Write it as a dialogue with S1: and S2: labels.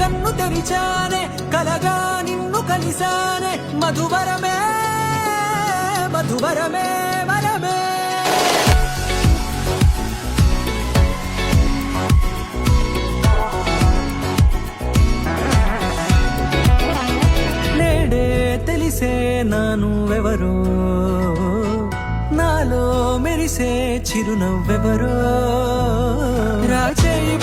S1: కన్ను తెరిచానే కలగా నిన్ను కలిసానే మధువరమే మధువరమే వరమే నేడే తెలిసే నానువెవరో నాలో మెరిసే చిరునవ్వెవరో రాజేయి